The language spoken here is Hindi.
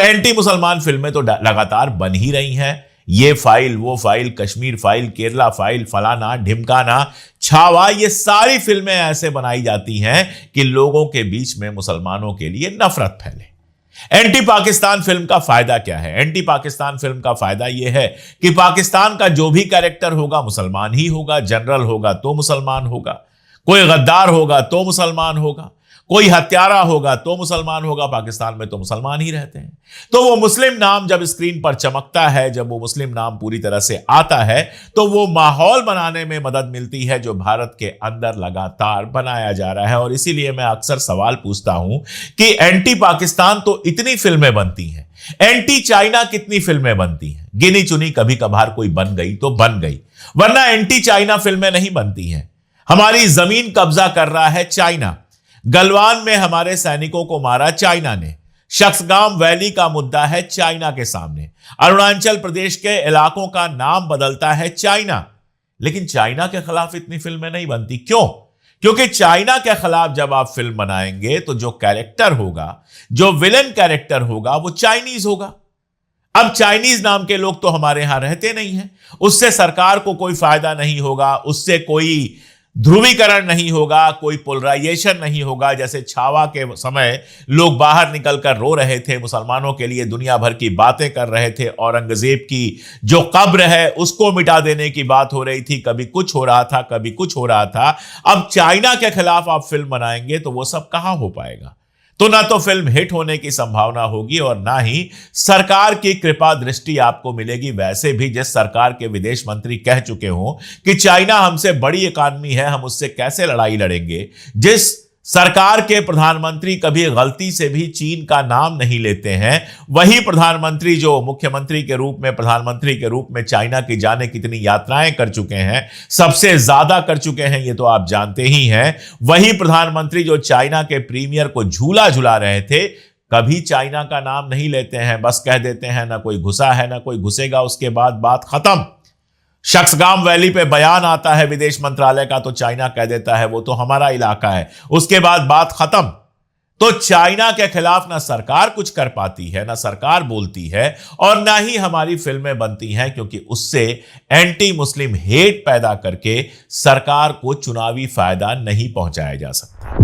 एंटी मुसलमान फिल्में तो लगातार बन ही रही हैं। ये फाइल, वो file, Kashmir file, Kerala file, फलाना ढिमकाना, छावा, ये सारी फिल्में ऐसे बनाई जाती हैं कि लोगों के बीच में मुसलमानों के लिए नफरत फैले। एंटी पाकिस्तान फिल्म का फायदा क्या है? एंटी पाकिस्तान फिल्म का फायदा यह है कि पाकिस्तान का जो भी कैरेक्टर होगा मुसलमान ही होगा। जनरल होगा तो मुसलमान होगा, कोई गद्दार होगा तो मुसलमान होगा, कोई हत्यारा होगा तो मुसलमान होगा। पाकिस्तान में तो मुसलमान ही रहते हैं। तो वो मुस्लिम नाम जब स्क्रीन पर चमकता है, जब वो मुस्लिम नाम पूरी तरह से आता है, तो वो माहौल बनाने में मदद मिलती है जो भारत के अंदर लगातार बनाया जा रहा है। और इसीलिए मैं अक्सर सवाल पूछता हूं कि एंटी पाकिस्तान तो इतनी फिल्में बनती हैं, एंटी चाइना कितनी फिल्में बनती हैं? गिनी चुनी कभी कभार कोई बन गई तो बन गई, वरना एंटी चाइना फिल्में नहीं बनती हैं। हमारी जमीन कब्जा कर रहा है चाइना। गलवान में हमारे सैनिकों को मारा चाइना ने। शख्सगाम वैली का मुद्दा है चाइना के सामने। अरुणाचल प्रदेश के इलाकों का नाम बदलता है चाइना। लेकिन चाइना के खिलाफ इतनी फिल्में नहीं बनती। क्यों? क्योंकि चाइना के खिलाफ जब आप फिल्म बनाएंगे तो जो कैरेक्टर होगा, जो विलेन कैरेक्टर होगा, वो चाइनीज होगा। अब चाइनीज नाम के लोग तो हमारे यहां रहते नहीं हैं, उससे सरकार को कोई फायदा नहीं होगा, उससे कोई ध्रुवीकरण नहीं होगा, कोई पोलराइजेशन नहीं होगा। जैसे छावा के समय लोग बाहर निकलकर रो रहे थे, मुसलमानों के लिए दुनिया भर की बातें कर रहे थे, औरंगजेब की जो कब्र है उसको मिटा देने की बात हो रही थी। कभी कुछ हो रहा था, कभी कुछ हो रहा था। अब चाइना के खिलाफ आप फिल्म बनाएंगे तो वो सब कहां हो पाएगा? तो ना तो फिल्म हिट होने की संभावना होगी और ना ही सरकार की कृपा दृष्टि आपको मिलेगी। वैसे भी जिस सरकार के विदेश मंत्री कह चुके हों कि चाइना हमसे बड़ी इकॉनमी है, हम उससे कैसे लड़ाई लड़ेंगे, जिस सरकार के प्रधानमंत्री कभी गलती से भी चीन का नाम नहीं लेते हैं, वही प्रधानमंत्री जो मुख्यमंत्री के रूप में, प्रधानमंत्री के रूप में चाइना की जाने कितनी यात्राएं कर चुके हैं, सबसे ज्यादा कर चुके हैं, ये तो आप जानते ही हैं। वही प्रधानमंत्री जो चाइना के प्रीमियर को झूला झुला रहे थे, कभी चाइना का नाम नहीं लेते हैं। बस कह देते हैं ना कोई घुसा है ना कोई घुसेगा, उसके बाद बात खत्म। शख्सगाम वैली पे बयान आता है विदेश मंत्रालय का तो चाइना कह देता है वो तो हमारा इलाका है, उसके बाद बात खत्म। तो चाइना के खिलाफ ना सरकार कुछ कर पाती है, ना सरकार बोलती है, और ना ही हमारी फिल्में बनती हैं, क्योंकि उससे एंटी मुस्लिम हेट पैदा करके सरकार को चुनावी फायदा नहीं पहुंचाया जा सकता।